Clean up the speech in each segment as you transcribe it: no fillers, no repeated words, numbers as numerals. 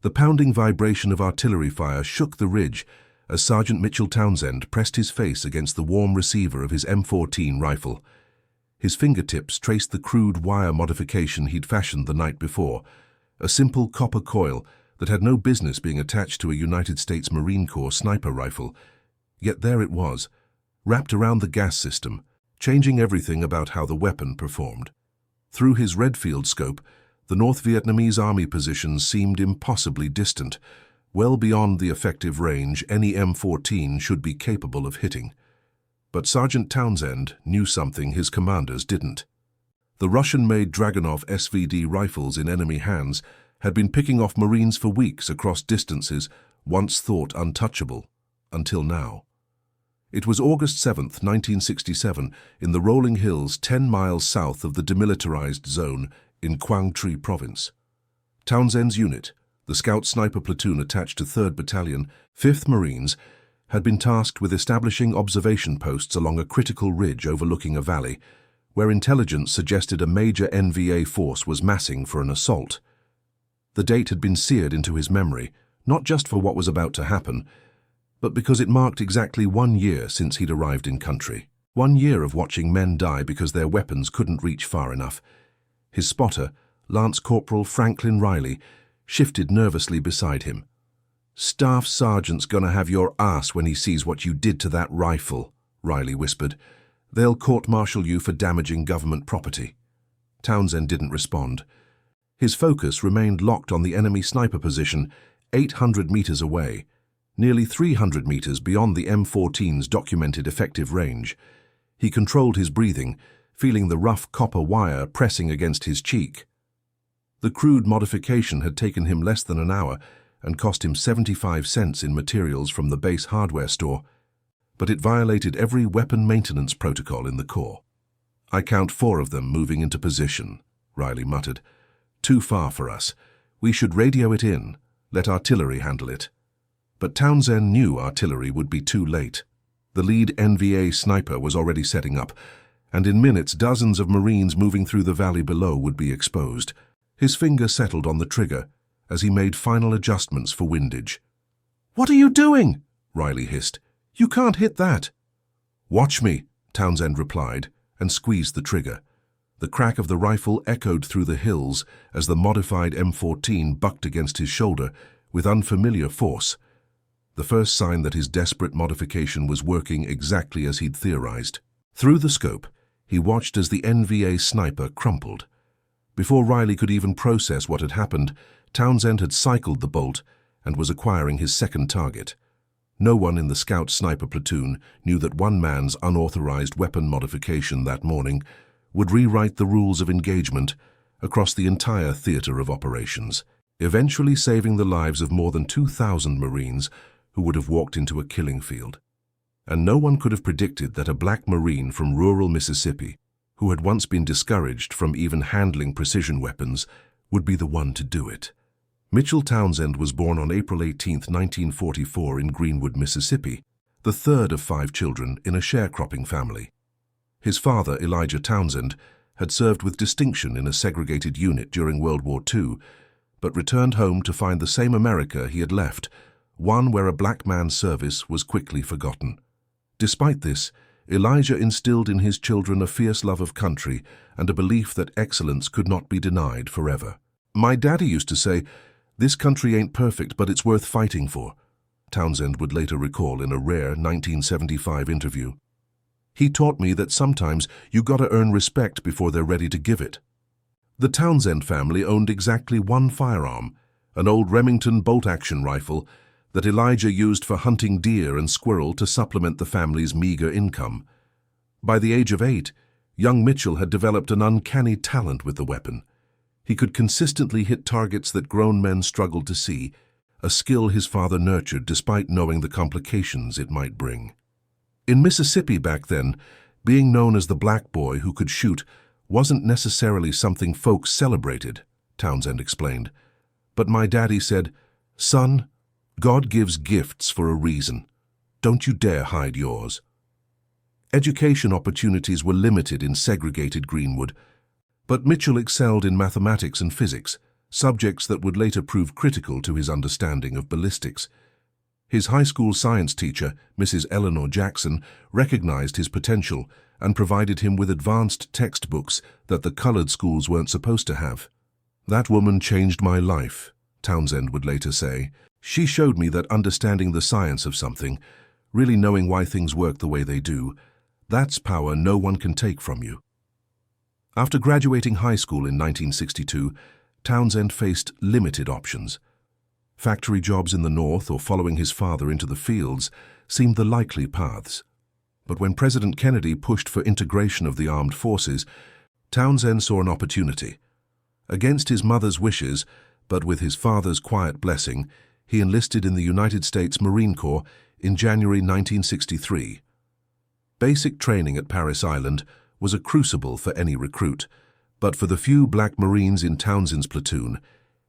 The pounding vibration of artillery fire shook the ridge as Sergeant Mitchell Townsend pressed his face against the warm receiver of his M14 rifle. His fingertips traced the crude wire modification he'd fashioned the night before, a simple copper coil that had no business being attached to a United States Marine Corps sniper rifle. Yet there it was, wrapped around the gas system, changing everything about how the weapon performed. Through his Redfield scope, the North Vietnamese Army positions seemed impossibly distant, well beyond the effective range any M14 should be capable of hitting. But Sergeant Townsend knew something his commanders didn't. The Russian-made Dragunov SVD rifles in enemy hands had been picking off Marines for weeks across distances once thought untouchable, until now. It was August 7, 1967, in the rolling hills 10 miles south of the demilitarized zone in Quang Tri Province. Townsend's unit, the Scout Sniper Platoon attached to 3rd Battalion, 5th Marines, had been tasked with establishing observation posts along a critical ridge overlooking a valley, where intelligence suggested a major NVA force was massing for an assault. The date had been seared into his memory, not just for what was about to happen, but because it marked exactly 1 year since he'd arrived in country. 1 year of watching men die because their weapons couldn't reach far enough. His spotter, Lance Corporal Franklin Riley, shifted nervously beside him. "Staff Sergeant's gonna have your ass when he sees what you did to that rifle," Riley whispered. "They'll court-martial you for damaging government property." Townsend didn't respond. His focus remained locked on the enemy sniper position 800 meters away, nearly 300 meters beyond the M14's documented effective range. He controlled his breathing, feeling the rough copper wire pressing against his cheek. The crude modification had taken him less than an hour and cost him 75 cents in materials from the base hardware store, but it violated every weapon maintenance protocol in the Corps. "I count 4 of them moving into position," Riley muttered. "Too far for us. We should radio it in, let artillery handle it." But Townsend knew artillery would be too late. The lead NVA sniper was already setting up, and in minutes dozens of Marines moving through the valley below would be exposed. His finger settled on the trigger as he made final adjustments for windage. "What are you doing?" Riley hissed. "You can't hit that." "Watch me," Townsend replied, and squeezed the trigger. The crack of the rifle echoed through the hills as the modified M14 bucked against his shoulder with unfamiliar force. The first sign that his desperate modification was working exactly as he'd theorized. Through the scope, he watched as the NVA sniper crumpled. Before Riley could even process what had happened, Townsend had cycled the bolt and was acquiring his second target. No one in the Scout Sniper Platoon knew that one man's unauthorized weapon modification that morning would rewrite the rules of engagement across the entire theater of operations, eventually saving the lives of more than 2,000 Marines who would have walked into a killing field. And no one could have predicted that a black Marine from rural Mississippi, who had once been discouraged from even handling precision weapons, would be the one to do it. Mitchell Townsend was born on April 18, 1944 in Greenwood, Mississippi, the third of 5 children in a sharecropping family. His father, Elijah Townsend, had served with distinction in a segregated unit during World War II, but returned home to find the same America he had left, one where a black man's service was quickly forgotten. Despite this, Elijah instilled in his children a fierce love of country and a belief that excellence could not be denied forever. "My daddy used to say, 'This country ain't perfect, but it's worth fighting for,'" Townsend would later recall in a rare 1975 interview. "He taught me that sometimes you gotta earn respect before they're ready to give it." The Townsend family owned exactly one firearm, an old Remington bolt-action rifle that Elijah used for hunting deer and squirrel to supplement the family's meager income. By the age of 8, young Mitchell had developed an uncanny talent with the weapon. He could consistently hit targets that grown men struggled to see, a skill his father nurtured despite knowing the complications it might bring. In Mississippi back then, being known as the black boy who could shoot wasn't necessarily something folks celebrated, Townsend explained. But my daddy said, "Son, God gives gifts for a reason. Don't you dare hide yours." Education opportunities were limited in segregated Greenwood, but Mitchell excelled in mathematics and physics, subjects that would later prove critical to his understanding of ballistics. His high school science teacher, Mrs. Eleanor Jackson, recognized his potential and provided him with advanced textbooks that the colored schools weren't supposed to have. "That woman changed my life," Townsend would later say. "She showed me that understanding the science of something, really knowing why things work the way they do, that's power no one can take from you." After graduating high school in 1962, Townsend faced limited options. Factory jobs in the North or following his father into the fields seemed the likely paths. But when President Kennedy pushed for integration of the armed forces, Townsend saw an opportunity. Against his mother's wishes, but with his father's quiet blessing, he enlisted in the United States Marine Corps in January 1963. Basic training at Parris Island was a crucible for any recruit, but for the few black Marines in Townsend's platoon,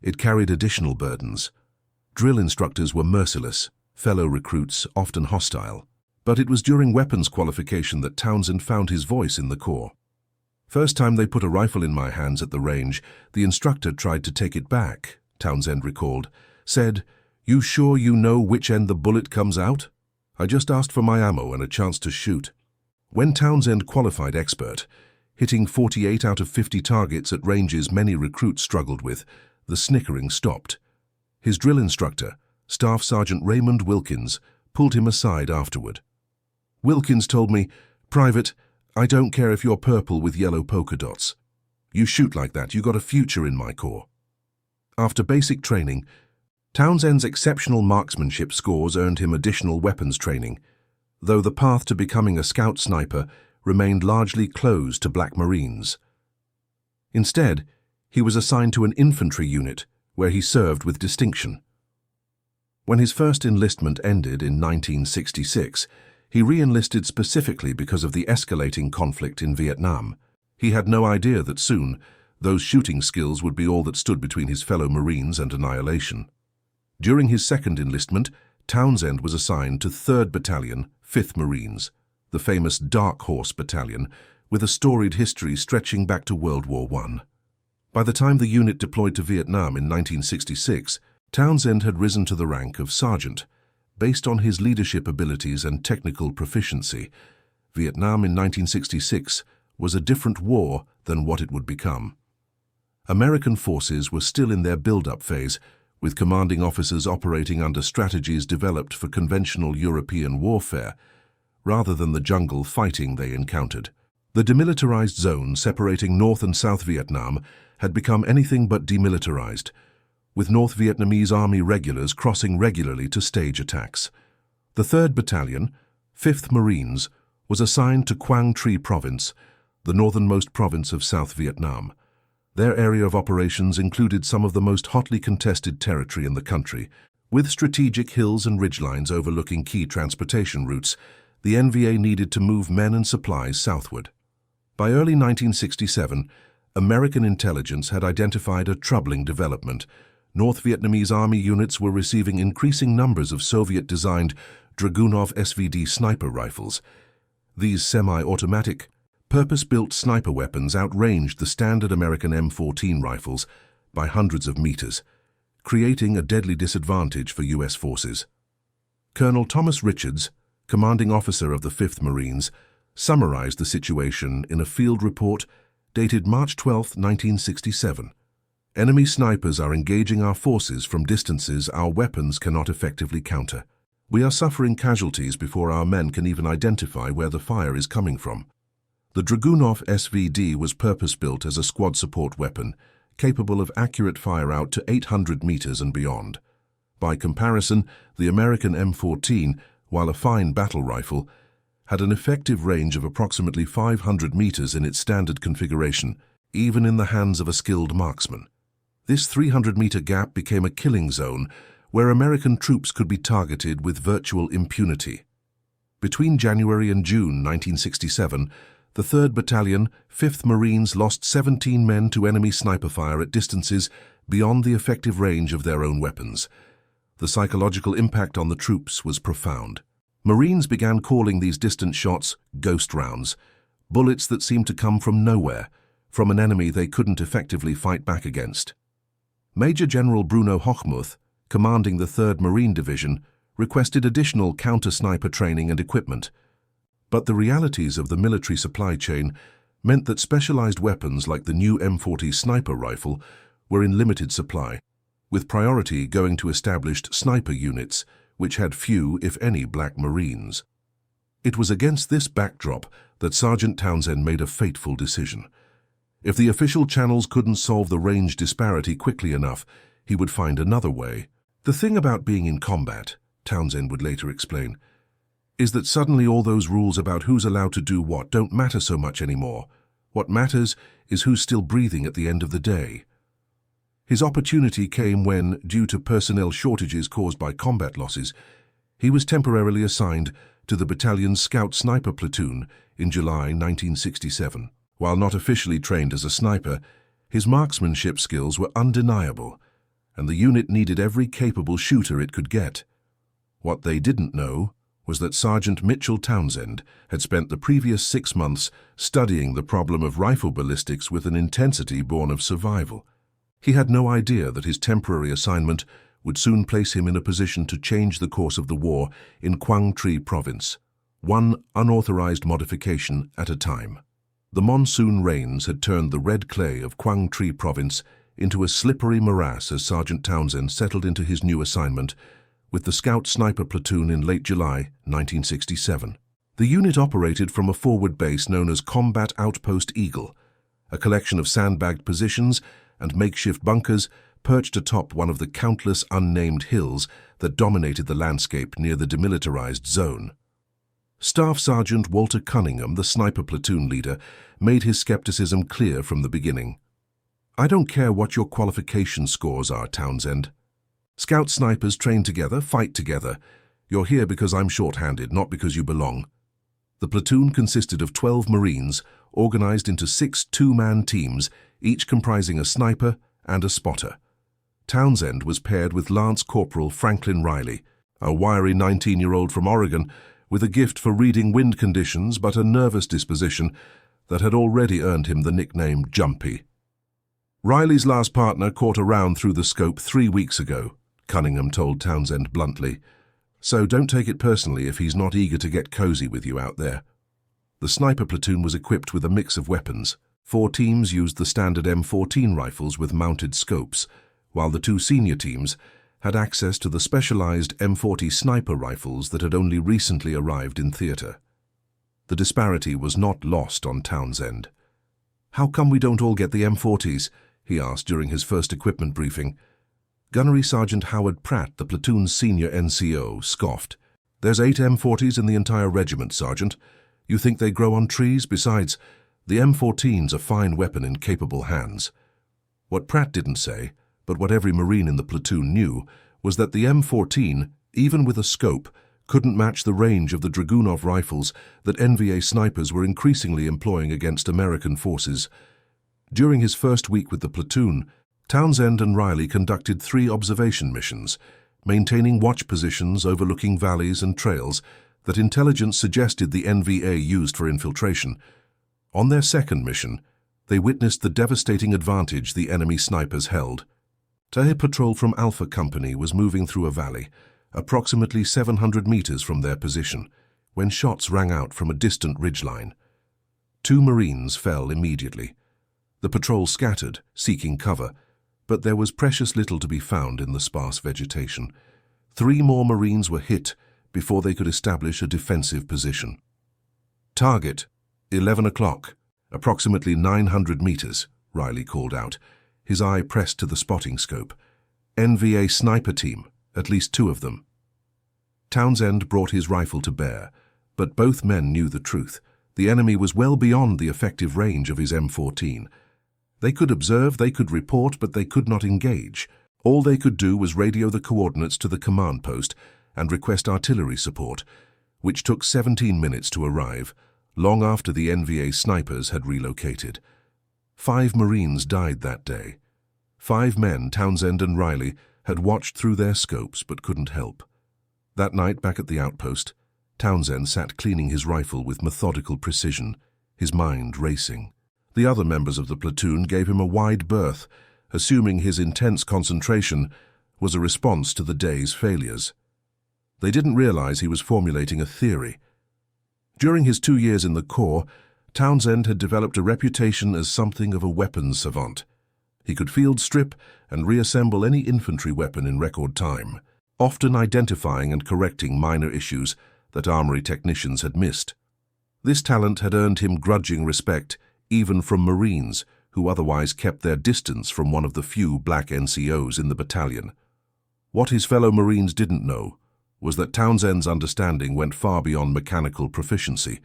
it carried additional burdens. Drill instructors were merciless, fellow recruits often hostile. But it was during weapons qualification that Townsend found his voice in the Corps. "First time they put a rifle in my hands at the range, the instructor tried to take it back," Townsend recalled. "Said, 'You sure you know which end the bullet comes out?' I just asked for my ammo and a chance to shoot." When Townsend qualified expert, hitting 48 out of 50 targets at ranges many recruits struggled with, the snickering stopped. His drill instructor, Staff Sergeant Raymond Wilkins, pulled him aside afterward. Wilkins told me, "Private, I don't care if you're purple with yellow polka dots. You shoot like that, you got a future in my Corps." After basic training, Townsend's exceptional marksmanship scores earned him additional weapons training, though the path to becoming a scout sniper remained largely closed to black Marines. Instead, he was assigned to an infantry unit where he served with distinction. When his first enlistment ended in 1966, he re-enlisted specifically because of the escalating conflict in Vietnam. He had no idea that soon, those shooting skills would be all that stood between his fellow Marines and annihilation. During his second enlistment, Townsend was assigned to 3rd Battalion, 5th Marines, the famous Dark Horse Battalion, with a storied history stretching back to World War I. By the time the unit deployed to Vietnam in 1966, Townsend had risen to the rank of sergeant. Based on his leadership abilities and technical proficiency, Vietnam in 1966 was a different war than what it would become. American forces were still in their build-up phase, with commanding officers operating under strategies developed for conventional European warfare, rather than the jungle fighting they encountered. The demilitarized zone separating North and South Vietnam had become anything but demilitarized, with North Vietnamese Army regulars crossing regularly to stage attacks. The 3rd Battalion, 5th Marines, was assigned to Quang Tri Province, the northernmost province of South Vietnam. Their area of operations included some of the most hotly contested territory in the country. With strategic hills and ridgelines overlooking key transportation routes, the NVA needed to move men and supplies southward. By early 1967, American intelligence had identified a troubling development. North Vietnamese Army units were receiving increasing numbers of Soviet-designed Dragunov SVD sniper rifles. These semi-automatic, purpose-built sniper weapons outranged the standard American M14 rifles by hundreds of meters, creating a deadly disadvantage for U.S. forces. Colonel Thomas Richards, commanding officer of the 5th Marines, summarized the situation in a field report dated March 12, 1967. "Enemy snipers are engaging our forces from distances our weapons cannot effectively counter. We are suffering casualties before our men can even identify where the fire is coming from." The Dragunov SVD was purpose-built as a squad support weapon, capable of accurate fire out to 800 meters and beyond. By comparison, the American M14, while a fine battle rifle, had an effective range of approximately 500 meters in its standard configuration, even in the hands of a skilled marksman. This 300-meter gap became a killing zone where American troops could be targeted with virtual impunity. Between January and June 1967, the 3rd Battalion, 5th Marines lost 17 men to enemy sniper fire at distances beyond the effective range of their own weapons. The psychological impact on the troops was profound. Marines began calling these distant shots ghost rounds, bullets that seemed to come from nowhere, from an enemy they couldn't effectively fight back against. Major General Bruno Hochmuth, commanding the 3rd Marine Division, requested additional counter-sniper training and equipment. But the realities of the military supply chain meant that specialized weapons like the new M40 sniper rifle were in limited supply, with priority going to established sniper units, which had few, if any, black Marines. It was against this backdrop that Sergeant Townsend made a fateful decision. If the official channels couldn't solve the range disparity quickly enough, he would find another way. The thing about being in combat, Townsend would later explain, is that suddenly all those rules about who's allowed to do what don't matter so much anymore. What matters is who's still breathing at the end of the day. His opportunity came when, due to personnel shortages caused by combat losses, he was temporarily assigned to the battalion's Scout Sniper Platoon in July 1967. While not officially trained as a sniper, his marksmanship skills were undeniable, and the unit needed every capable shooter it could get. What they didn't know was that Sergeant Mitchell Townsend had spent the previous 6 months studying the problem of rifle ballistics with an intensity born of survival. He had no idea that his temporary assignment would soon place him in a position to change the course of the war in Quang Tri Province, one unauthorized modification at a time. The monsoon rains had turned the red clay of Quang Tri Province into a slippery morass as Sergeant Townsend settled into his new assignment with the Scout Sniper Platoon in late July 1967. The unit operated from a forward base known as Combat Outpost Eagle, a collection of sandbagged positions and makeshift bunkers perched atop one of the countless unnamed hills that dominated the landscape near the demilitarized zone. Staff Sergeant Walter Cunningham, the sniper platoon leader, made his skepticism clear from the beginning. "I don't care what your qualification scores are, Townsend. Scout snipers train together, fight together. You're here because I'm short-handed, not because you belong." The platoon consisted of 12 Marines, organized into 6 two-man teams, each comprising a sniper and a spotter. Townsend was paired with Lance Corporal Franklin Riley, a wiry 19-year-old from Oregon with a gift for reading wind conditions but a nervous disposition that had already earned him the nickname Jumpy. "Riley's last partner caught a round through the scope 3 weeks ago," Cunningham told Townsend bluntly. "So don't take it personally if he's not eager to get cozy with you out there." The sniper platoon was equipped with a mix of weapons. 4 teams used the standard M14 rifles with mounted scopes, while the 2 senior teams had access to the specialized M40 sniper rifles that had only recently arrived in theater. The disparity was not lost on Townsend. "How come we don't all get the M40s?" he asked during his first equipment briefing. Gunnery Sergeant Howard Pratt, the platoon's senior NCO, scoffed. "There's 8 M40s in the entire regiment, Sergeant. You think they grow on trees? Besides, the M14's a fine weapon in capable hands." What Pratt didn't say, but what every Marine in the platoon knew, was that the M14, even with a scope, couldn't match the range of the Dragunov rifles that NVA snipers were increasingly employing against American forces. During his first week with the platoon, Townsend and Riley conducted 3 observation missions, maintaining watch positions overlooking valleys and trails that intelligence suggested the NVA used for infiltration. On their second mission, they witnessed the devastating advantage the enemy snipers held. A patrol from Alpha Company was moving through a valley, approximately 700 meters from their position, when shots rang out from a distant ridgeline. 2 Marines fell immediately. The patrol scattered, seeking cover, but there was precious little to be found in the sparse vegetation. 3 more Marines were hit before they could establish a defensive position. "Target, 11 o'clock, approximately 900 meters, Riley called out, his eye pressed to the spotting scope. "NVA sniper team, at least 2 of them." Townsend brought his rifle to bear, but both men knew the truth. The enemy was well beyond the effective range of his M14. They could observe, they could report, but they could not engage. All they could do was radio the coordinates to the command post and request artillery support, which took 17 minutes to arrive, long after the NVA snipers had relocated. 5 Marines died that day. 5 men, Townsend and Riley, had watched through their scopes but couldn't help. That night, back at the outpost, Townsend sat cleaning his rifle with methodical precision, his mind racing. The other members of the platoon gave him a wide berth assuming his intense concentration was a response to the day's failures. They didn't realize he was formulating a theory. During his 2 years in the Corps, Townsend had developed a reputation as something of a weapons savant. He could field strip and reassemble any infantry weapon in record time, often identifying and correcting minor issues that armory technicians had missed. This talent had earned him grudging respect even from Marines who otherwise kept their distance from one of the few black NCOs in the battalion. What his fellow Marines didn't know was that Townsend's understanding went far beyond mechanical proficiency.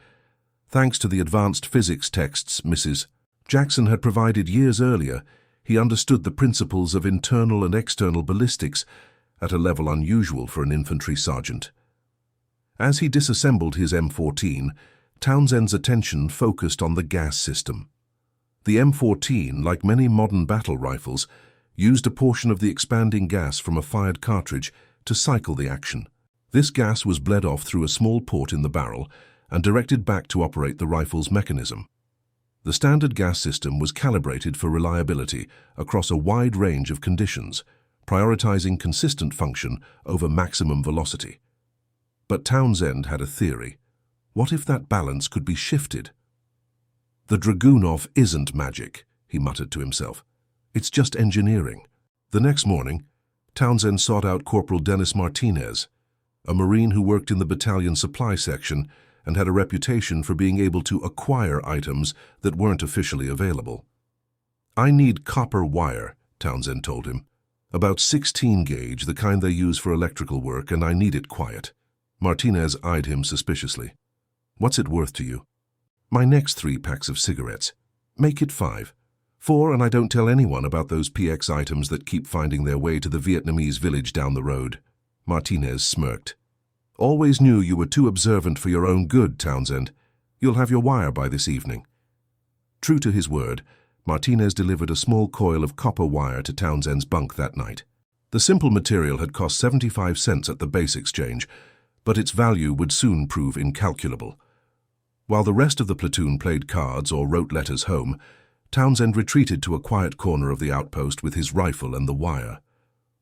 Thanks to the advanced physics texts Mrs. Jackson had provided years earlier, he understood the principles of internal and external ballistics at a level unusual for an infantry sergeant. As he disassembled his M14, Townsend's attention focused on the gas system. The M14, like many modern battle rifles, used a portion of the expanding gas from a fired cartridge to cycle the action. This gas was bled off through a small port in the barrel and directed back to operate the rifle's mechanism. The standard gas system was calibrated for reliability across a wide range of conditions, prioritizing consistent function over maximum velocity. But Townsend had a theory. What if that balance could be shifted? "The Dragunov isn't magic," he muttered to himself. "It's just engineering." The next morning, Townsend sought out Corporal Dennis Martinez, a Marine who worked in the battalion supply section and had a reputation for being able to acquire items that weren't officially available. "I need copper wire," Townsend told him. "About 16 gauge, the kind they use for electrical work, and I need it quiet." Martinez eyed him suspiciously. "What's it worth to you?" "My next 3 packs of cigarettes." "Make it 5. 4, and I don't tell anyone about those PX items that keep finding their way to the Vietnamese village down the road." Martinez smirked. "Always knew you were too observant for your own good, Townsend. You'll have your wire by this evening." True to his word, Martinez delivered a small coil of copper wire to Townsend's bunk that night. The simple material had cost 75 cents at the base exchange, but its value would soon prove incalculable. While the rest of the platoon played cards or wrote letters home, Townsend retreated to a quiet corner of the outpost with his rifle and the wire.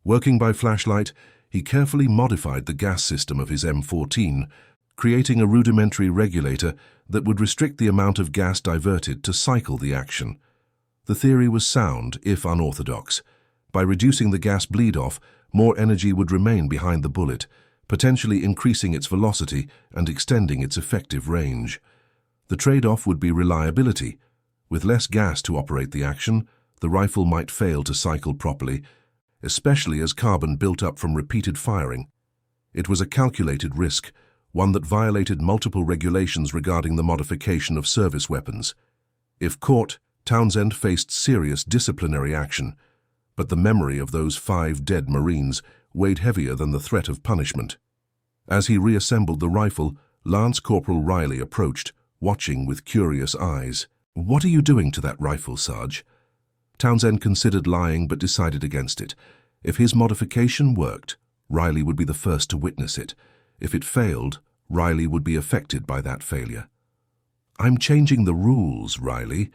Working by flashlight, he carefully modified the gas system of his M14, creating a rudimentary regulator that would restrict the amount of gas diverted to cycle the action. The theory was sound, if unorthodox. By reducing the gas bleed-off, more energy would remain behind the bullet, potentially increasing its velocity and extending its effective range. The trade-off would be reliability. With less gas to operate the action, the rifle might fail to cycle properly, especially as carbon built up from repeated firing. It was a calculated risk, one that violated multiple regulations regarding the modification of service weapons. If caught, Townsend faced serious disciplinary action, but the memory of those 5 dead Marines weighed heavier than the threat of punishment. As he reassembled the rifle, Lance Corporal Riley approached, watching with curious eyes. "What are you doing to that rifle, Sarge?" Townsend considered lying but decided against it. If his modification worked, Riley would be the first to witness it. If it failed, Riley would be affected by that failure. "I'm changing the rules, Riley.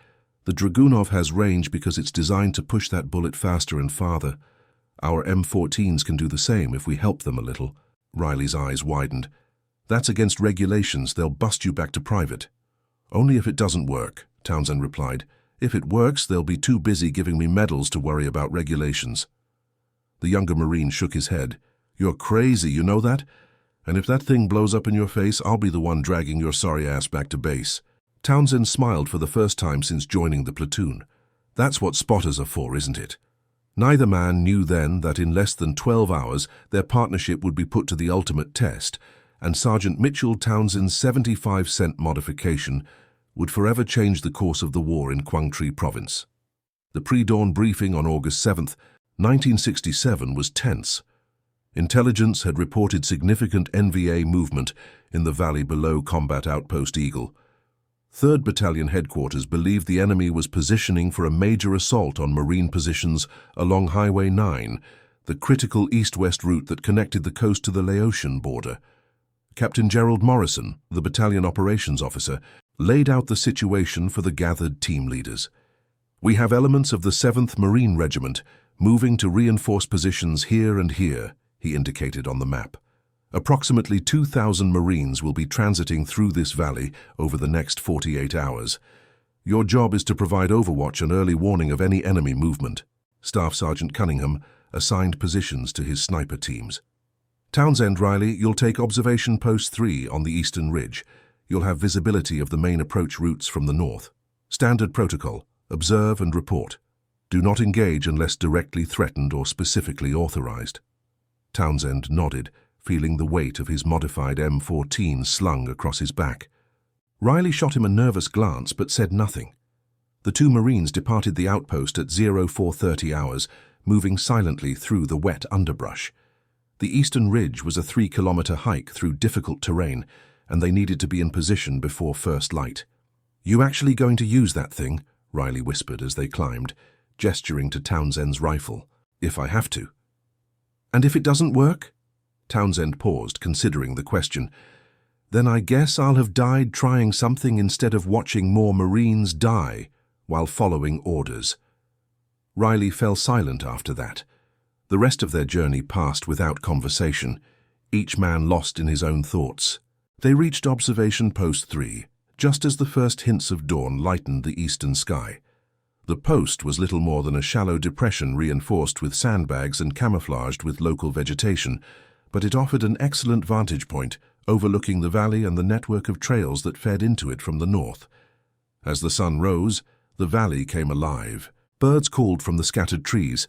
The Dragunov has range because it's designed to push that bullet faster and farther. Our M14s can do the same if we help them a little." Riley's eyes widened. "That's against regulations. They'll bust you back to private." "Only if it doesn't work," Townsend replied. "If it works, they'll be too busy giving me medals to worry about regulations." The younger Marine shook his head. "You're crazy, you know that? And if that thing blows up in your face, I'll be the one dragging your sorry ass back to base." Townsend smiled for the first time since joining the platoon. "That's what spotters are for, isn't it?" Neither man knew then that in less than 12 hours their partnership would be put to the ultimate test, and Sergeant Mitchell Townsend's 75-cent modification would forever change the course of the war in Quang Tri Province. The pre-dawn briefing on August 7th, 1967 was tense. Intelligence had reported significant NVA movement in the valley below Combat Outpost Eagle. 3rd Battalion Headquarters believed the enemy was positioning for a major assault on Marine positions along Highway 9, the critical east-west route that connected the coast to the Laotian border. Captain Gerald Morrison, the battalion operations officer, laid out the situation for the gathered team leaders. We have elements of the 7th Marine Regiment moving to reinforce positions here and here, he indicated on the map. Approximately 2,000 Marines will be transiting through this valley over the next 48 hours. Your job is to provide overwatch and early warning of any enemy movement. Staff Sergeant Cunningham assigned positions to his sniper teams. Townsend, Riley, you'll take Observation Post 3 on the eastern ridge. You'll have visibility of the main approach routes from the north. Standard protocol: observe and report. Do not engage unless directly threatened or specifically authorized. Townsend nodded, feeling the weight of his modified M14 slung across his back. Riley shot him a nervous glance but said nothing. The two Marines departed the outpost at 0430 hours, moving silently through the wet underbrush. The eastern ridge was a 3-kilometer hike through difficult terrain, and they needed to be in position before first light. "You actually going to use that thing?" Riley whispered as they climbed, gesturing to Townsend's rifle. "If I have to." "And if it doesn't work?" Townsend paused, considering the question. "Then I guess I'll have died trying something instead of watching more Marines die while following orders." Riley fell silent after that. The rest of their journey passed without conversation, each man lost in his own thoughts. They reached Observation Post 3, just as the first hints of dawn lightened the eastern sky. The post was little more than a shallow depression reinforced with sandbags and camouflaged with local vegetation, but it offered an excellent vantage point, overlooking the valley and the network of trails that fed into it from the north. As the sun rose, the valley came alive. Birds called from the scattered trees,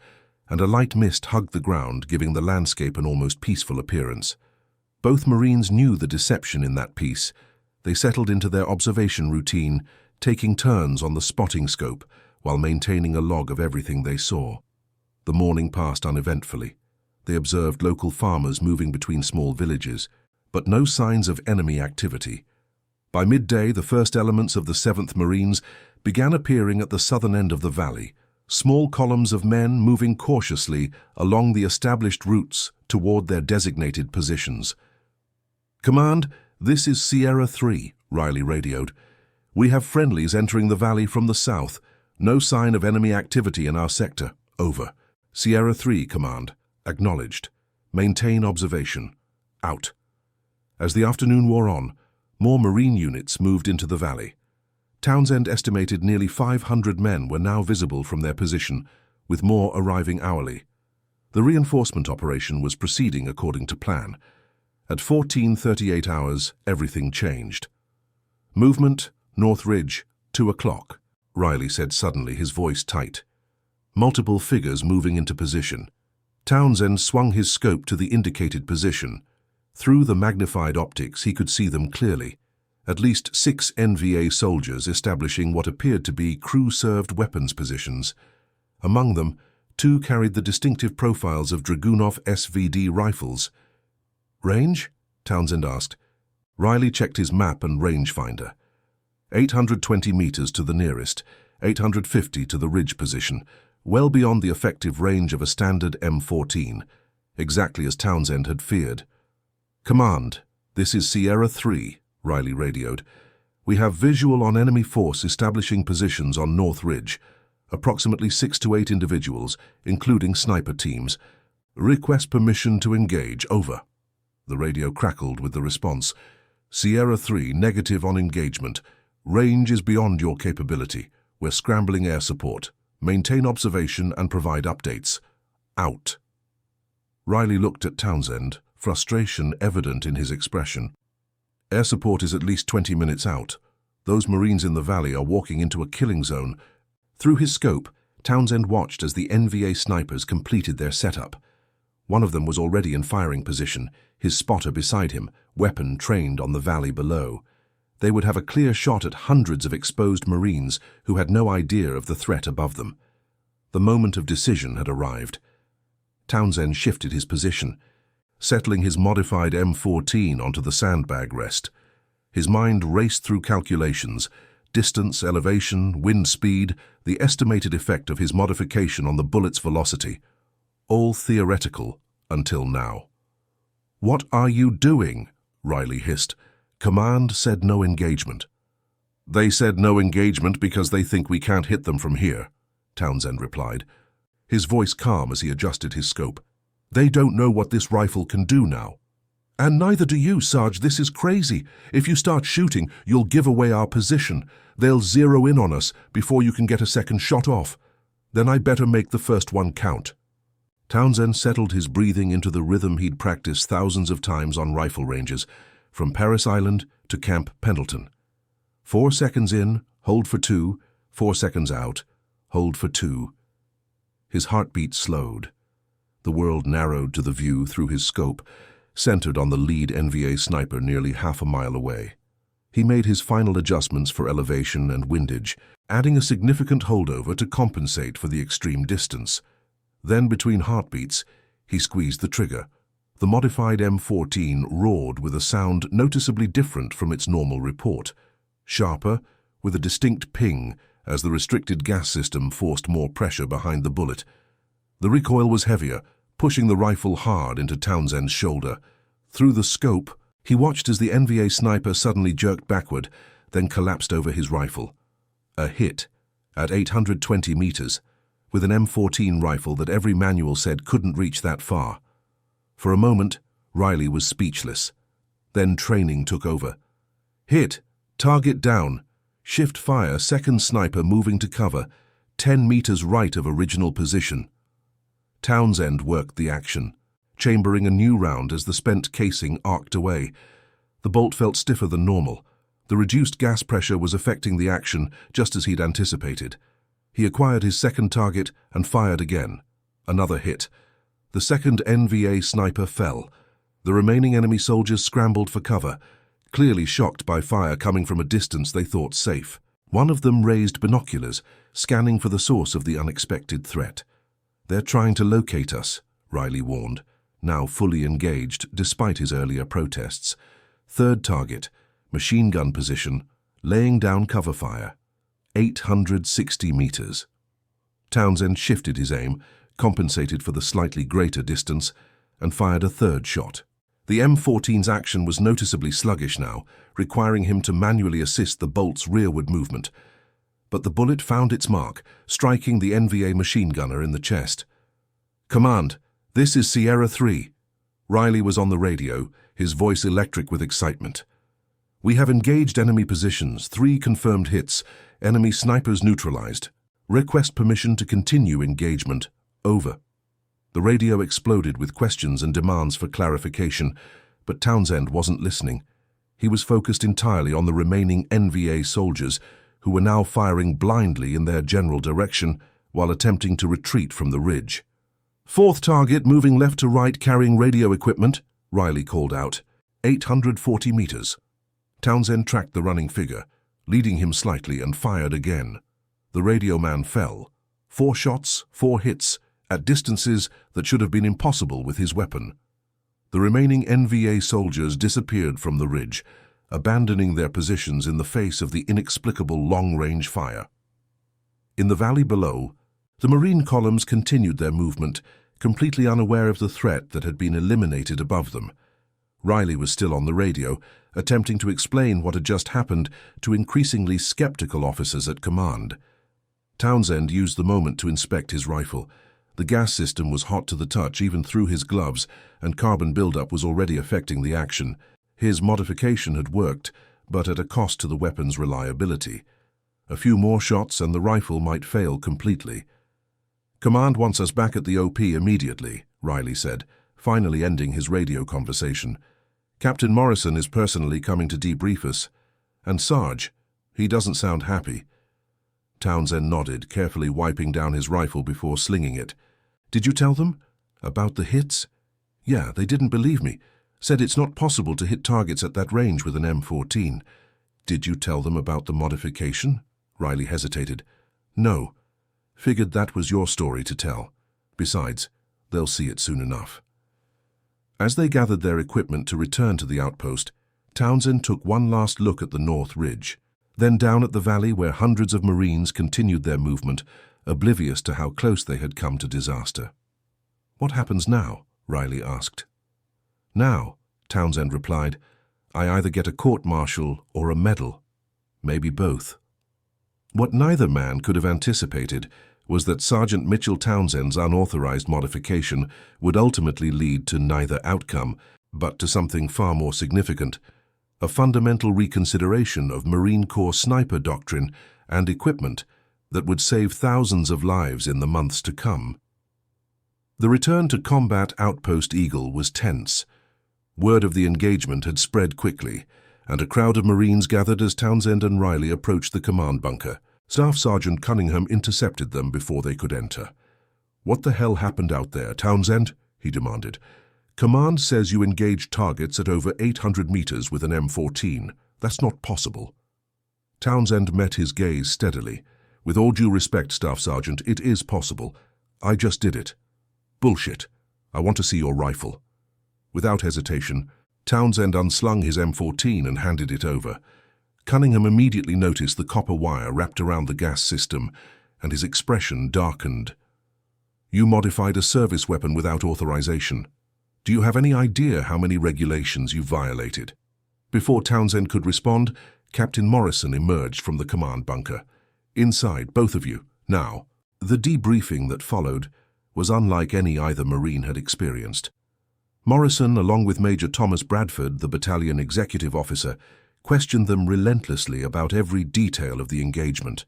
and a light mist hugged the ground, giving the landscape an almost peaceful appearance. Both Marines knew the deception in that peace. They settled into their observation routine, taking turns on the spotting scope while maintaining a log of everything they saw. The morning passed uneventfully. They observed local farmers moving between small villages, but no signs of enemy activity. By midday, the first elements of the 7th Marines began appearing at the southern end of the valley, small columns of men moving cautiously along the established routes toward their designated positions. "Command, this is Sierra 3, Riley radioed. "We have friendlies entering the valley from the south. No sign of enemy activity in our sector. Over. Sierra 3, Command. Acknowledged. Maintain observation. Out." As the afternoon wore on, more Marine units moved into the valley. Townsend estimated nearly 500 men were now visible from their position, with more arriving hourly. The reinforcement operation was proceeding according to plan. At 14:38 hours, everything changed. "Movement, North Ridge, 2 o'clock, Riley said suddenly, his voice tight. Multiple figures moving into position. Townsend swung his scope to the indicated position. Through the magnified optics, he could see them clearly. At least 6 NVA soldiers establishing what appeared to be crew-served weapons positions. Among them, 2 carried the distinctive profiles of Dragunov SVD rifles. "Range?" Townsend asked. Riley checked his map and rangefinder. 820 meters to the nearest, 850 to the ridge position, well beyond the effective range of a standard M14, exactly as Townsend had feared. "Command, this is Sierra 3, Riley radioed. "We have visual on enemy force establishing positions on North Ridge, approximately 6 to 8 individuals, including sniper teams. Request permission to engage, over." The radio crackled with the response. "Sierra 3, negative on engagement. Range is beyond your capability. We're scrambling air support. Maintain observation and provide updates. Out." Riley looked at Townsend, frustration evident in his expression. "Air support is at least 20 minutes out. Those Marines in the valley are walking into a killing zone." Through his scope, Townsend watched as the NVA snipers completed their setup. One of them was already in firing position, his spotter beside him, weapon trained on the valley below. They would have a clear shot at hundreds of exposed Marines who had no idea of the threat above them. The moment of decision had arrived. Townsend shifted his position, settling his modified M14 onto the sandbag rest. His mind raced through calculations, distance, elevation, wind speed, the estimated effect of his modification on the bullet's velocity. All theoretical until now. "What are you doing?" Riley hissed. "Command said no engagement." "They said no engagement because they think we can't hit them from here," Townsend replied, his voice calm as he adjusted his scope. They don't know what this rifle can do now. And neither do you, Sarge. This is crazy. If you start shooting, you'll give away our position. They'll zero in on us before you can get a second shot off. Then I better make the first one count. Townsend settled his breathing into the rhythm he'd practiced thousands of times on rifle ranges, from Paris Island to Camp Pendleton. 4 seconds in, hold for 2, 4 seconds out, hold for 2. His heartbeat slowed. The world narrowed to the view through his scope, centered on the lead NVA sniper nearly half a mile away. He made his final adjustments for elevation and windage, adding a significant holdover to compensate for the extreme distance. Then, between heartbeats, he squeezed the trigger. The modified M14 roared with a sound noticeably different from its normal report, sharper, with a distinct ping as the restricted gas system forced more pressure behind the bullet. The recoil was heavier, pushing the rifle hard into Townsend's shoulder. Through the scope, he watched as the NVA sniper suddenly jerked backward, then collapsed over his rifle. A hit, at 820 meters, with an M14 rifle that every manual said couldn't reach that far. For a moment, Riley was speechless. Then training took over. Hit, target down, shift fire, second sniper moving to cover, 10 meters right of original position. Townsend worked the action, chambering a new round as the spent casing arced away. The bolt felt stiffer than normal. The reduced gas pressure was affecting the action just as he'd anticipated. He acquired his second target and fired again. Another hit. The second NVA sniper fell. The remaining enemy soldiers scrambled for cover, clearly shocked by fire coming from a distance they thought safe. One of them raised binoculars, scanning for the source of the unexpected threat. They're trying to locate us, Riley warned, now fully engaged despite his earlier protests. Third target, machine gun position, laying down cover fire. 860 meters. Townsend shifted his aim, compensated for the slightly greater distance, and fired a third shot. The M14's action was noticeably sluggish now, requiring him to manually assist the bolt's rearward movement. But the bullet found its mark, striking the NVA machine gunner in the chest. Command, this is Sierra 3. Riley was on the radio, his voice electric with excitement. We have engaged enemy positions, 3 confirmed hits, enemy snipers neutralized. Request permission to continue engagement. Over. The radio exploded with questions and demands for clarification, but Townsend wasn't listening. He was focused entirely on the remaining NVA soldiers, who were now firing blindly in their general direction while attempting to retreat from the ridge. Fourth target moving left to right carrying radio equipment, Riley called out. 840 meters. Townsend tracked the running figure, leading him slightly, and fired again. The radio man fell. 4 shots, 4 hits, at distances that should have been impossible with his weapon. The remaining NVA soldiers disappeared from the ridge, abandoning their positions in the face of the inexplicable long-range fire. In the valley below, the Marine columns continued their movement, completely unaware of the threat that had been eliminated above them. Riley was still on the radio, attempting to explain what had just happened to increasingly skeptical officers at command. Townsend used the moment to inspect his rifle. The gas system was hot to the touch even through his gloves, and carbon buildup was already affecting the action. His modification had worked, but at a cost to the weapon's reliability. A few more shots and the rifle might fail completely. Command wants us back at the OP immediately, Riley said, finally ending his radio conversation. Captain Morrison is personally coming to debrief us. And Sarge, he doesn't sound happy. Townsend nodded, carefully wiping down his rifle before slinging it. Did you tell them? About the hits? Yeah, they didn't believe me. Said it's not possible to hit targets at that range with an M14. Did you tell them about the modification? Riley hesitated. No. Figured that was your story to tell. Besides, they'll see it soon enough. As they gathered their equipment to return to the outpost, Townsend took one last look at the North Ridge, then down at the valley where hundreds of Marines continued their movement, oblivious to how close they had come to disaster. What happens now? Riley asked. Now, Townsend replied, I either get a court-martial or a medal. Maybe both. What neither man could have anticipated was that Sergeant Mitchell Townsend's unauthorized modification would ultimately lead to neither outcome, but to something far more significant, a fundamental reconsideration of Marine Corps sniper doctrine and equipment that would save thousands of lives in the months to come. The return to combat Outpost Eagle was tense. Word of the engagement had spread quickly, and a crowd of Marines gathered as Townsend and Riley approached the command bunker. Staff Sergeant Cunningham intercepted them before they could enter. "What the hell happened out there, Townsend?" he demanded. "Command says you engaged targets at over 800 meters with an M14. That's not possible." Townsend met his gaze steadily. "With all due respect, Staff Sergeant, it is possible. I just did it." "Bullshit. I want to see your rifle." Without hesitation, Townsend unslung his M14 and handed it over. Cunningham immediately noticed the copper wire wrapped around the gas system, and his expression darkened. "You modified a service weapon without authorization. Do you have any idea how many regulations you violated?" Before Townsend could respond, Captain Morrison emerged from the command bunker. "Inside, both of you, now." The debriefing that followed was unlike any either Marine had experienced. Morrison, along with Major Thomas Bradford, the battalion executive officer, questioned them relentlessly about every detail of the engagement.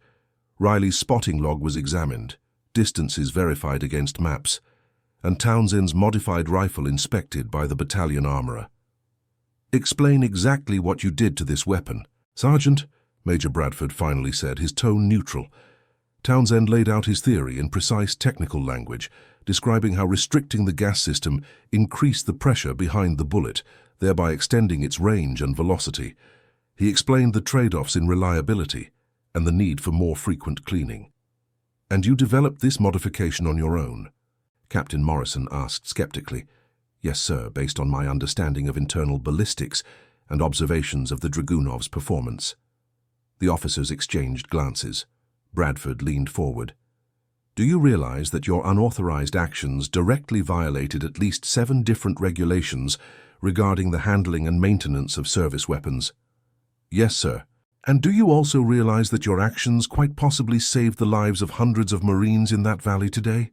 Riley's spotting log was examined, distances verified against maps, and Townsend's modified rifle inspected by the battalion armorer. "Explain exactly what you did to this weapon." "Sergeant," Major Bradford finally said, his tone neutral. Townsend laid out his theory in precise technical language, describing how restricting the gas system increased the pressure behind the bullet, thereby extending its range and velocity. He explained the trade-offs in reliability and the need for more frequent cleaning. "And you developed this modification on your own?" Captain Morrison asked skeptically. "Yes, sir, based on my understanding of internal ballistics and observations of the Dragunov's performance." The officers exchanged glances. Bradford leaned forward. "Do you realize that your unauthorized actions directly violated at least 7 different regulations regarding the handling and maintenance of service weapons?" "Yes, sir." "And do you also realize that your actions quite possibly saved the lives of hundreds of Marines in that valley today?"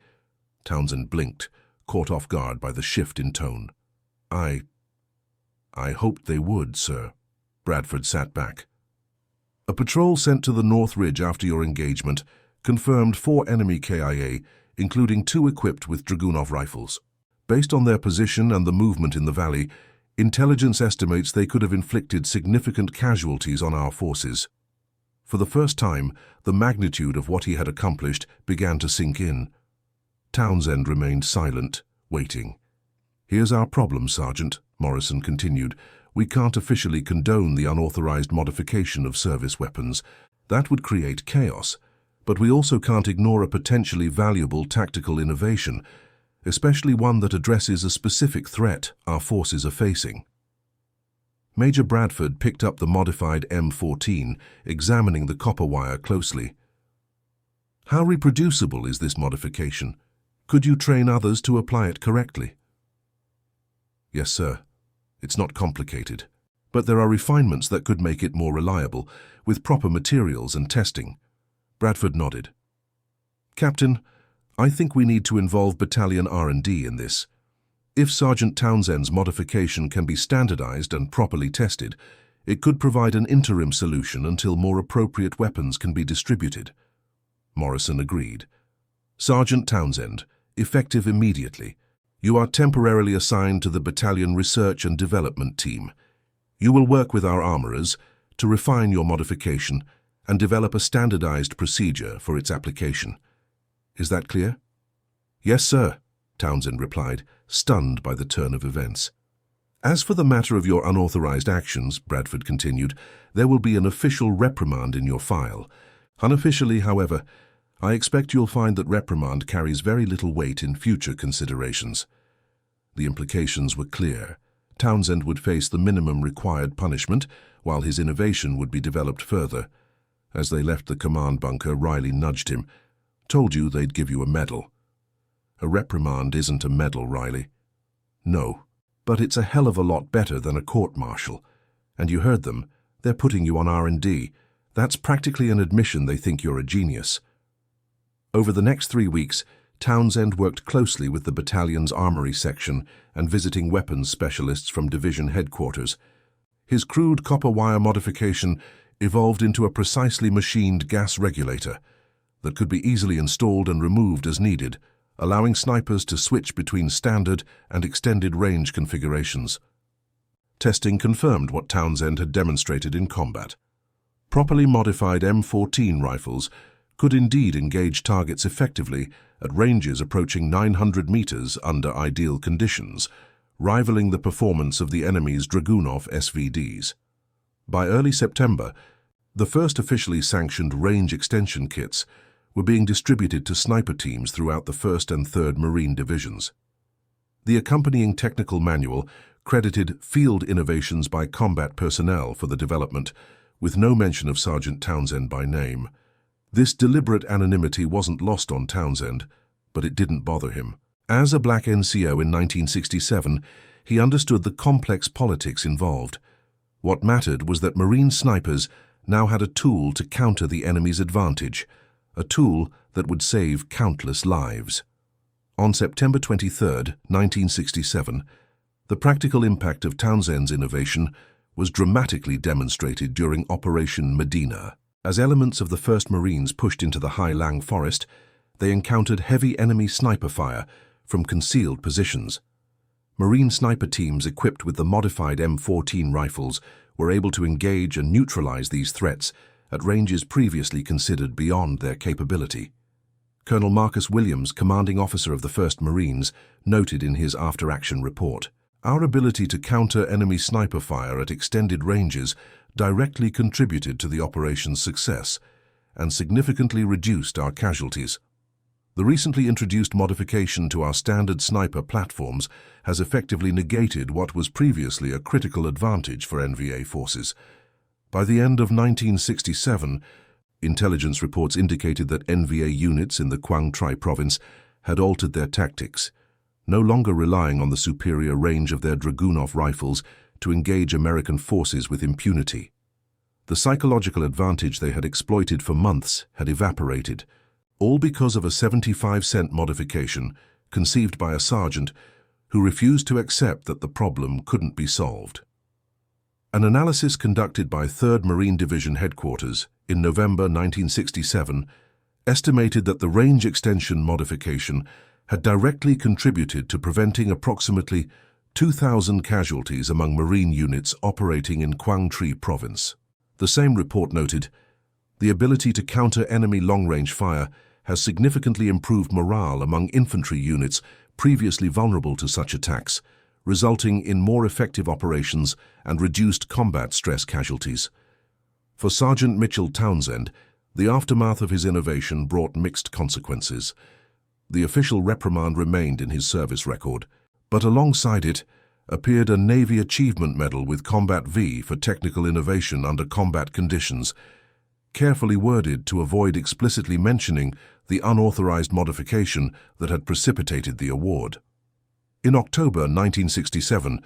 Townsend blinked, caught off guard by the shift in tone. I hoped they would, sir." Bradford sat back. "A patrol sent to the North Ridge after your engagement confirmed 4 enemy KIA, including 2 equipped with Dragunov rifles. Based on their position and the movement in the valley, intelligence estimates they could have inflicted significant casualties on our forces." For the first time, the magnitude of what he had accomplished began to sink in. Townsend remained silent, waiting. "Here's our problem, Sergeant," Morrison continued. "We can't officially condone the unauthorized modification of service weapons. That would create chaos. But we also can't ignore a potentially valuable tactical innovation, especially one that addresses a specific threat our forces are facing." Major Bradford picked up the modified M14, examining the copper wire closely. "How reproducible is this modification? Could you train others to apply it correctly?" "Yes, sir. It's not complicated, but there are refinements that could make it more reliable, with proper materials and testing." Bradford nodded. "Captain, I think we need to involve battalion R&D in this. If Sergeant Townsend's modification can be standardized and properly tested, it could provide an interim solution until more appropriate weapons can be distributed." Morrison agreed. "Sergeant Townsend, effective immediately. You are temporarily assigned to the battalion research and development team. You will work with our armorers to refine your modification and develop a standardized procedure for its application. Is that clear?" "Yes, sir," Townsend replied, stunned by the turn of events. "As for the matter of your unauthorized actions," Bradford continued, "there will be an official reprimand in your file. Unofficially, however, I expect you'll find that reprimand carries very little weight in future considerations." The implications were clear. Townsend would face the minimum required punishment, while his innovation would be developed further. As they left the command bunker, Riley nudged him. "Told you they'd give you a medal." "A reprimand isn't a medal, Riley." "No, but it's a hell of a lot better than a court-martial. And you heard them. They're putting you on R&D. That's practically an admission they think you're a genius." Over the next 3 weeks, Townsend worked closely with the battalion's armory section and visiting weapons specialists from division headquarters. His crude copper wire modification evolved into a precisely machined gas regulator that could be easily installed and removed as needed, allowing snipers to switch between standard and extended range configurations. Testing confirmed what Townsend had demonstrated in combat. Properly modified M14 rifles could indeed engage targets effectively at ranges approaching 900 meters under ideal conditions, rivaling the performance of the enemy's Dragunov SVDs. By early September, the first officially sanctioned range extension kits were being distributed to sniper teams throughout the 1st and 3rd Marine Divisions. The accompanying technical manual credited field innovations by combat personnel for the development, with no mention of Sergeant Townsend by name. This deliberate anonymity wasn't lost on Townsend, but it didn't bother him. As a black NCO in 1967, he understood the complex politics involved. What mattered was that Marine snipers now had a tool to counter the enemy's advantage, a tool that would save countless lives. On September 23, 1967, the practical impact of Townsend's innovation was dramatically demonstrated during Operation Medina. As elements of the 1st Marines pushed into the Hai Lang forest, they encountered heavy enemy sniper fire from concealed positions. Marine sniper teams equipped with the modified M14 rifles were able to engage and neutralize these threats at ranges previously considered beyond their capability. Colonel Marcus Williams, commanding officer of the 1st Marines, noted in his after-action report, "Our ability to counter enemy sniper fire at extended ranges directly contributed to the operation's success and significantly reduced our casualties. The recently introduced modification to our standard sniper platforms has effectively negated what was previously a critical advantage for NVA forces." By the end of 1967, intelligence reports indicated that NVA units in the Quang Tri province had altered their tactics, no longer relying on the superior range of their Dragunov rifles to engage American forces with impunity. The psychological advantage they had exploited for months had evaporated, all because of a 75-cent modification conceived by a sergeant who refused to accept that the problem couldn't be solved. An analysis conducted by 3rd Marine Division headquarters in November 1967 estimated that the range extension modification had directly contributed to preventing approximately 2,000 casualties among Marine units operating in Quang Tri province. The same report noted, "The ability to counter enemy long-range fire has significantly improved morale among infantry units previously vulnerable to such attacks, resulting in more effective operations and reduced combat stress casualties." For Sergeant Mitchell Townsend, the aftermath of his innovation brought mixed consequences. The official reprimand remained in his service record, but alongside it appeared a Navy Achievement Medal with Combat V for technical innovation under combat conditions, carefully worded to avoid explicitly mentioning the unauthorized modification that had precipitated the award. In October 1967,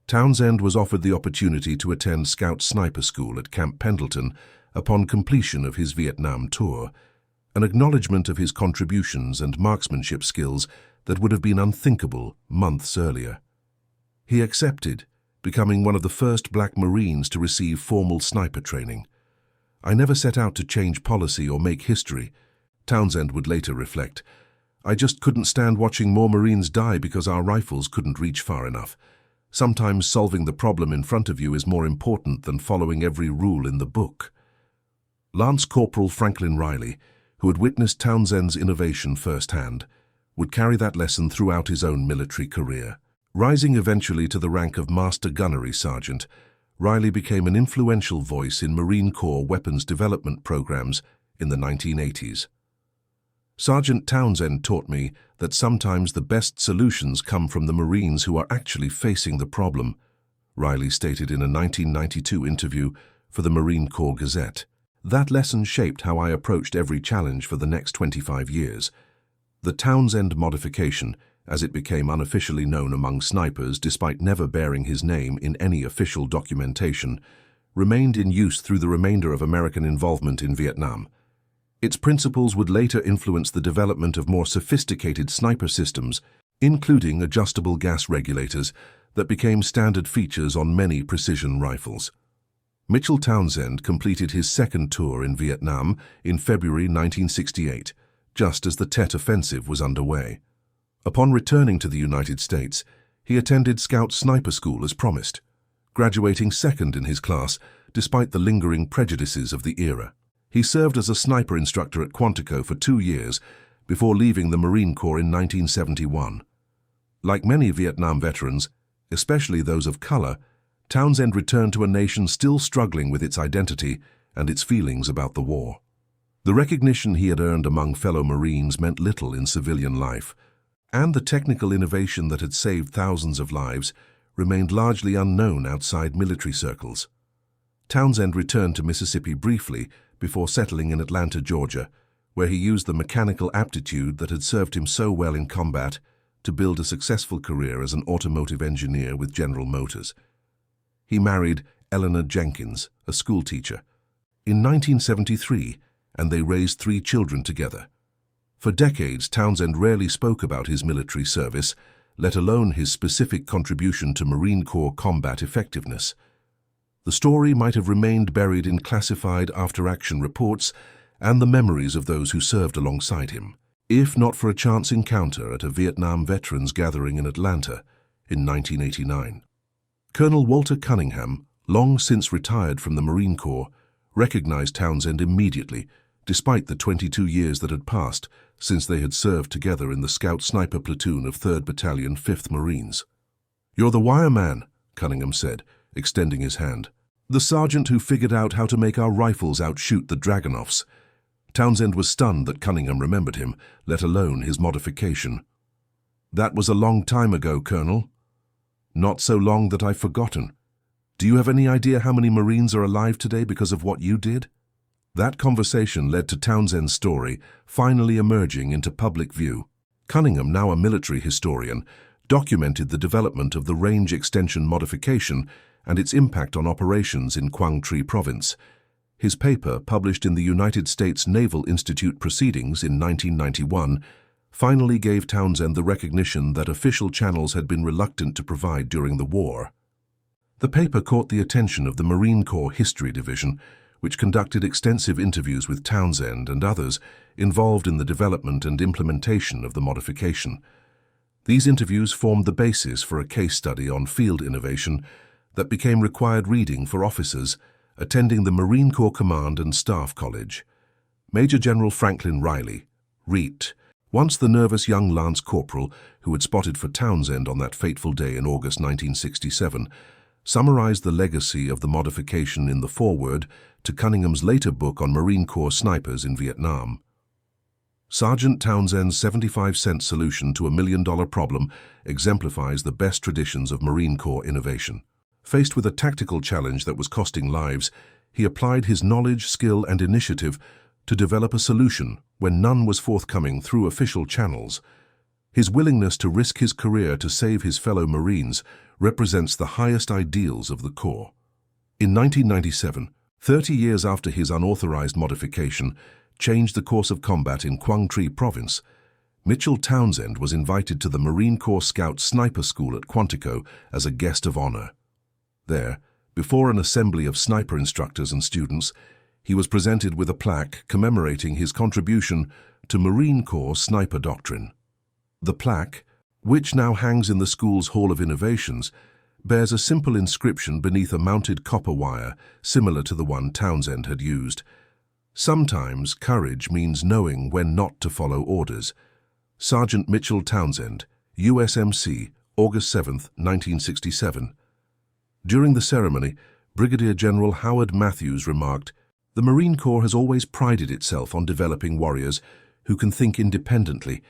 Townsend was offered the opportunity to attend Scout Sniper School at Camp Pendleton upon completion of his Vietnam tour, an acknowledgement of his contributions and marksmanship skills that would have been unthinkable months earlier. He accepted, becoming one of the first black Marines to receive formal sniper training. "I never set out to change policy or make history," Townsend would later reflect. "I just couldn't stand watching more Marines die because our rifles couldn't reach far enough. Sometimes solving the problem in front of you is more important than following every rule in the book." Lance Corporal Franklin Riley, who had witnessed Townsend's innovation firsthand, would carry that lesson throughout his own military career. Rising eventually to the rank of Master Gunnery Sergeant, Riley became an influential voice in Marine Corps weapons development programs in the 1980s. "Sergeant Townsend taught me that sometimes the best solutions come from the Marines who are actually facing the problem," Riley stated in a 1992 interview for the Marine Corps Gazette. "That lesson shaped how I approached every challenge for the next 25 years. The Townsend modification, as it became unofficially known among snipers despite never bearing his name in any official documentation, remained in use through the remainder of American involvement in Vietnam. Its principles would later influence the development of more sophisticated sniper systems, including adjustable gas regulators that became standard features on many precision rifles. Mitchell Townsend completed his second tour in Vietnam in February 1968, just as the Tet Offensive was underway. Upon returning to the United States, he attended Scout Sniper School as promised, graduating second in his class despite the lingering prejudices of the era. He served as a sniper instructor at Quantico for 2 years before leaving the Marine Corps in 1971. Like many Vietnam veterans, especially those of color, Townsend returned to a nation still struggling with its identity and its feelings about the war. The recognition he had earned among fellow Marines meant little in civilian life, and the technical innovation that had saved thousands of lives remained largely unknown outside military circles. Townsend returned to Mississippi briefly before settling in Atlanta, Georgia, where he used the mechanical aptitude that had served him so well in combat to build a successful career as an automotive engineer with General Motors. He married Eleanor Jenkins, a schoolteacher, in 1973, and they raised 3 children together. For decades, Townsend rarely spoke about his military service, let alone his specific contribution to Marine Corps combat effectiveness. The story might have remained buried in classified after-action reports and the memories of those who served alongside him, if not for a chance encounter at a Vietnam veterans gathering in Atlanta in 1989. Colonel Walter Cunningham, long since retired from the Marine Corps, recognized Townsend immediately, despite the 22 years that had passed since they had served together in the Scout Sniper Platoon of 3rd Battalion, 5th Marines. "You're the wire man," Cunningham said, extending his hand. "The sergeant who figured out how to make our rifles outshoot the Dragunovs." Townsend was stunned that Cunningham remembered him, let alone his modification. "That was a long time ago, Colonel." "Not so long that I've forgotten. Do you have any idea how many Marines are alive today because of what you did?" That conversation led to Townsend's story finally emerging into public view. Cunningham, now a military historian, documented the development of the range extension modification and its impact on operations in Quang Tri Province. His paper, published in the United States Naval Institute Proceedings in 1991, finally gave Townsend the recognition that official channels had been reluctant to provide during the war. The paper caught the attention of the Marine Corps History Division, which conducted extensive interviews with Townsend and others involved in the development and implementation of the modification. These interviews formed the basis for a case study on field innovation that became required reading for officers attending the Marine Corps Command and Staff College. Major General Franklin Riley, REIT, once the nervous young lance corporal who had spotted for Townsend on that fateful day in August 1967, summarized the legacy of the modification in the foreword to Cunningham's later book on Marine Corps snipers in Vietnam. Sergeant Townsend's 75-cent solution to $1 million problem exemplifies the best traditions of Marine Corps innovation. Faced with a tactical challenge that was costing lives, he applied his knowledge, skill, and initiative to develop a solution when none was forthcoming through official channels. His willingness to risk his career to save his fellow Marines represents the highest ideals of the Corps. In 1997, 30 years after his unauthorized modification changed the course of combat in Quang Tri Province, Mitchell Townsend was invited to the Marine Corps Scout Sniper School at Quantico as a guest of honor. There, before an assembly of sniper instructors and students, he was presented with a plaque commemorating his contribution to Marine Corps sniper doctrine. The plaque, which now hangs in the school's Hall of Innovations, bears a simple inscription beneath a mounted copper wire similar to the one Townsend had used. Sometimes courage means knowing when not to follow orders. Sergeant Mitchell Townsend, USMC, August 7, 1967. During the ceremony, Brigadier General Howard Matthews remarked, "The Marine Corps has always prided itself on developing warriors who can think independently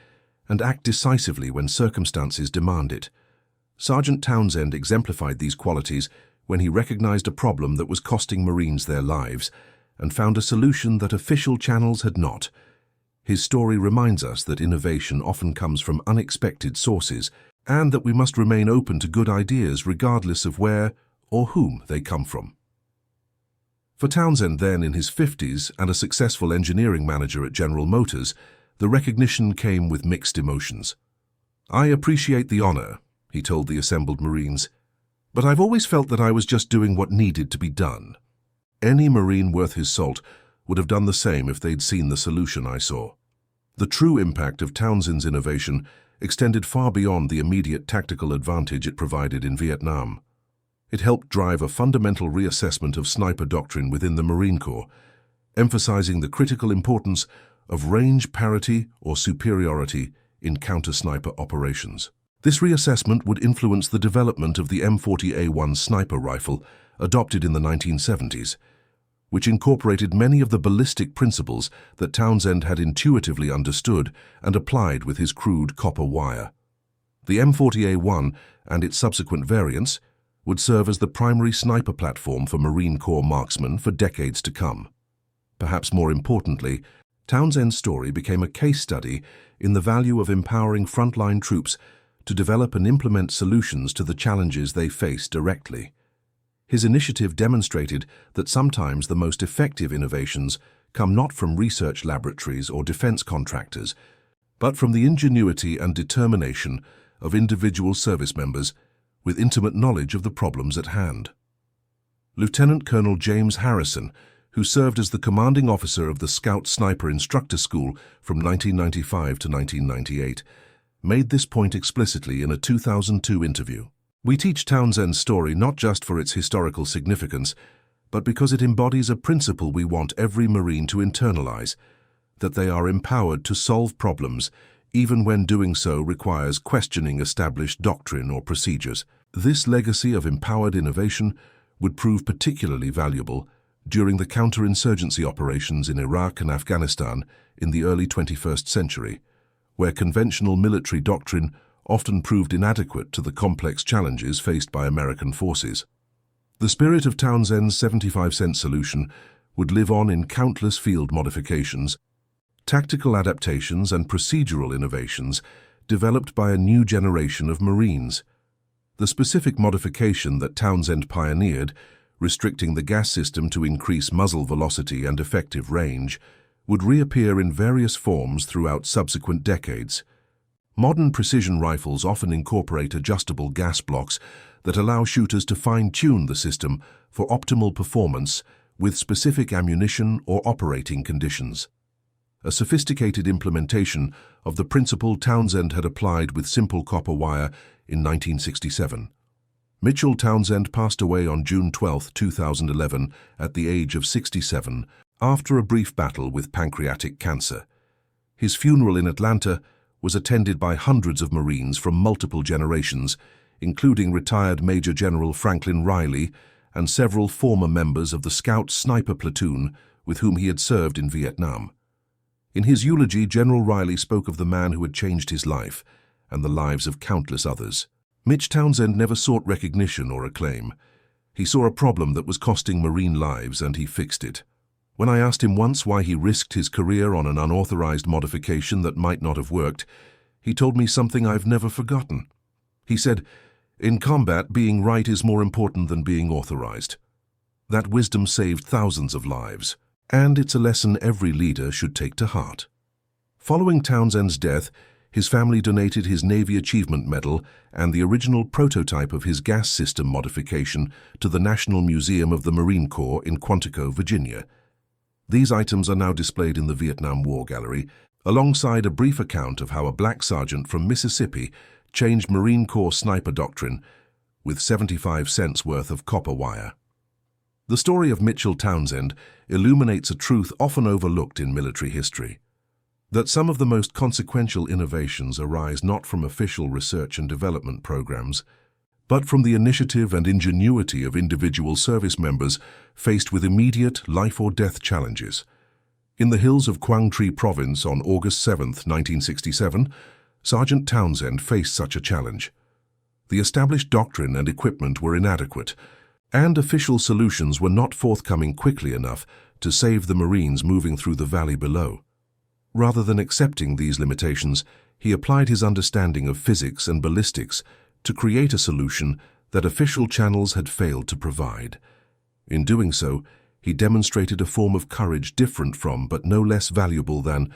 and act decisively when circumstances demand it." Sergeant Townsend exemplified these qualities when he recognized a problem that was costing Marines their lives and found a solution that official channels had not. His story reminds us that innovation often comes from unexpected sources and that we must remain open to good ideas regardless of where or whom they come from. For Townsend, then in his 50s and a successful engineering manager at General Motors, the recognition came with mixed emotions. "I appreciate the honor," he told the assembled Marines, "but I've always felt that I was just doing what needed to be done. Any Marine worth his salt would have done the same if they'd seen the solution I saw." The true impact of Townsend's innovation extended far beyond the immediate tactical advantage it provided in Vietnam. It helped drive a fundamental reassessment of sniper doctrine within the Marine Corps, emphasizing the critical importance of range parity or superiority in counter-sniper operations. This reassessment would influence the development of the M40A1 sniper rifle adopted in the 1970s, which incorporated many of the ballistic principles that Townsend had intuitively understood and applied with his crude copper wire. The M40A1 and its subsequent variants would serve as the primary sniper platform for Marine Corps marksmen for decades to come. Perhaps more importantly, Townsend's story became a case study in the value of empowering frontline troops to develop and implement solutions to the challenges they face directly. His initiative demonstrated that sometimes the most effective innovations come not from research laboratories or defense contractors, but from the ingenuity and determination of individual service members with intimate knowledge of the problems at hand. Lieutenant Colonel James Harrison, who served as the commanding officer of the Scout Sniper Instructor School from 1995 to 1998, made this point explicitly in a 2002 interview. "We teach Townsend's story not just for its historical significance, but because it embodies a principle we want every Marine to internalize, that they are empowered to solve problems, even when doing so requires questioning established doctrine or procedures." This legacy of empowered innovation would prove particularly valuable during the counterinsurgency operations in Iraq and Afghanistan in the early 21st century, where conventional military doctrine often proved inadequate to the complex challenges faced by American forces. The spirit of Townsend's 75-cent solution would live on in countless field modifications, tactical adaptations and procedural innovations developed by a new generation of Marines. The specific modification that Townsend pioneered, restricting the gas system to increase muzzle velocity and effective range, would reappear in various forms throughout subsequent decades. Modern precision rifles often incorporate adjustable gas blocks that allow shooters to fine-tune the system for optimal performance with specific ammunition or operating conditions. A sophisticated implementation of the principle Townsend had applied with simple copper wire in 1967. Mitchell Townsend passed away on June 12, 2011, at the age of 67, after a brief battle with pancreatic cancer. His funeral in Atlanta was attended by hundreds of Marines from multiple generations, including retired Major General Franklin Riley and several former members of the Scout Sniper Platoon with whom he had served in Vietnam. In his eulogy, General Riley spoke of the man who had changed his life and the lives of countless others. Mitch Townsend never sought recognition or acclaim. He saw a problem that was costing Marine lives and he fixed it. When I asked him once why he risked his career on an unauthorized modification that might not have worked, he told me something I've never forgotten. He said, "In combat, being right is more important than being authorized." That wisdom saved thousands of lives, and it's a lesson every leader should take to heart. Following Townsend's death, his family donated his Navy Achievement Medal and the original prototype of his gas system modification to the National Museum of the Marine Corps in Quantico, Virginia. These items are now displayed in the Vietnam War Gallery, alongside a brief account of how a black sergeant from Mississippi changed Marine Corps sniper doctrine with 75 cents worth of copper wire. The story of Mitchell Townsend illuminates a truth often overlooked in military history: that some of the most consequential innovations arise not from official research and development programs, but from the initiative and ingenuity of individual service members faced with immediate life-or-death challenges. In the hills of Quang Tri Province on August 7, 1967, Sergeant Townsend faced such a challenge. The established doctrine and equipment were inadequate, and official solutions were not forthcoming quickly enough to save the Marines moving through the valley below. Rather than accepting these limitations, he applied his understanding of physics and ballistics to create a solution that official channels had failed to provide. In doing so, he demonstrated a form of courage different from, but no less valuable than,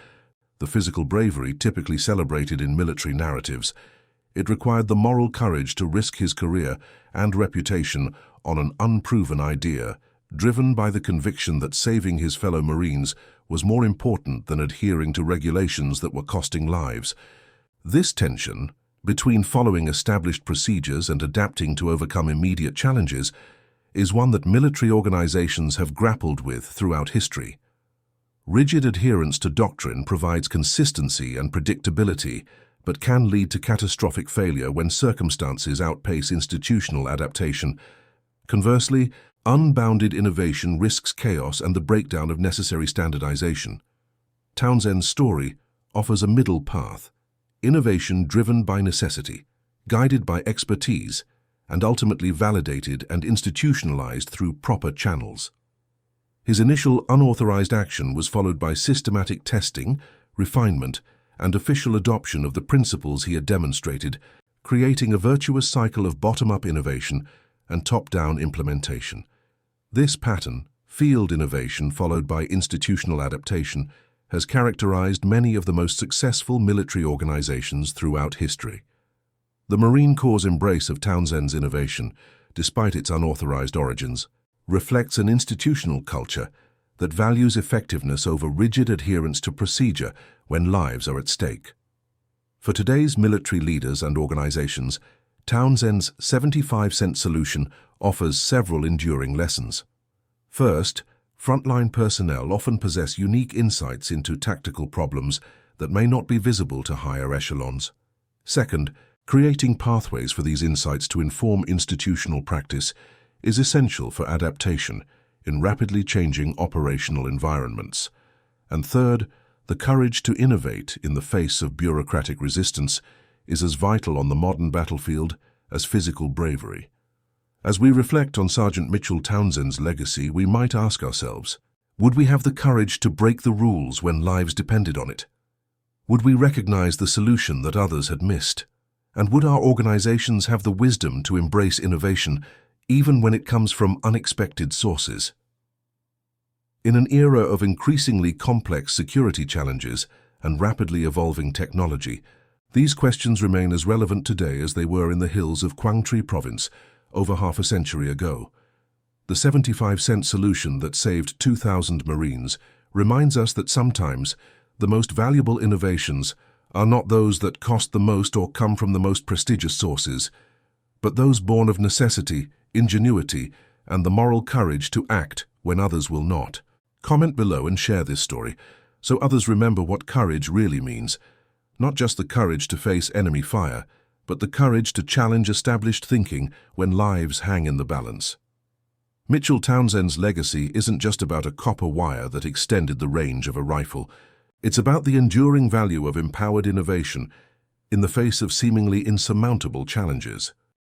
the physical bravery typically celebrated in military narratives. It required the moral courage to risk his career and reputation on an unproven idea, driven by the conviction that saving his fellow Marines was more important than adhering to regulations that were costing lives. This tension, between following established procedures and adapting to overcome immediate challenges, is one that military organizations have grappled with throughout history. Rigid adherence to doctrine provides consistency and predictability, but can lead to catastrophic failure when circumstances outpace institutional adaptation. Conversely, unbounded innovation risks chaos and the breakdown of necessary standardization. Townsend's story offers a middle path, innovation driven by necessity, guided by expertise, and ultimately validated and institutionalized through proper channels. His initial unauthorized action was followed by systematic testing, refinement, and official adoption of the principles he had demonstrated, creating a virtuous cycle of bottom-up innovation and top-down implementation. This pattern, field innovation followed by institutional adaptation, has characterized many of the most successful military organizations throughout history. The Marine Corps' embrace of Townsend's innovation, despite its unauthorized origins, reflects an institutional culture that values effectiveness over rigid adherence to procedure when lives are at stake. For today's military leaders and organizations, Townsend's 75-cent solution offers several enduring lessons. First, frontline personnel often possess unique insights into tactical problems that may not be visible to higher echelons. Second, creating pathways for these insights to inform institutional practice is essential for adaptation in rapidly changing operational environments. And third, the courage to innovate in the face of bureaucratic resistance is as vital on the modern battlefield as physical bravery. As we reflect on Sergeant Mitchell Townsend's legacy, we might ask ourselves, would we have the courage to break the rules when lives depended on it? Would we recognize the solution that others had missed? And would our organizations have the wisdom to embrace innovation even when it comes from unexpected sources? In an era of increasingly complex security challenges and rapidly evolving technology, these questions remain as relevant today as they were in the hills of Quang Province over half a century ago. The 75-cent solution that saved 2,000 Marines reminds us that sometimes the most valuable innovations are not those that cost the most or come from the most prestigious sources, but those born of necessity, ingenuity, and the moral courage to act when others will not. Comment below and share this story so others remember what courage really means. Not just the courage to face enemy fire, but the courage to challenge established thinking when lives hang in the balance. Mitchell Townsend's legacy isn't just about a copper wire that extended the range of a rifle. It's about the enduring value of empowered innovation in the face of seemingly insurmountable challenges.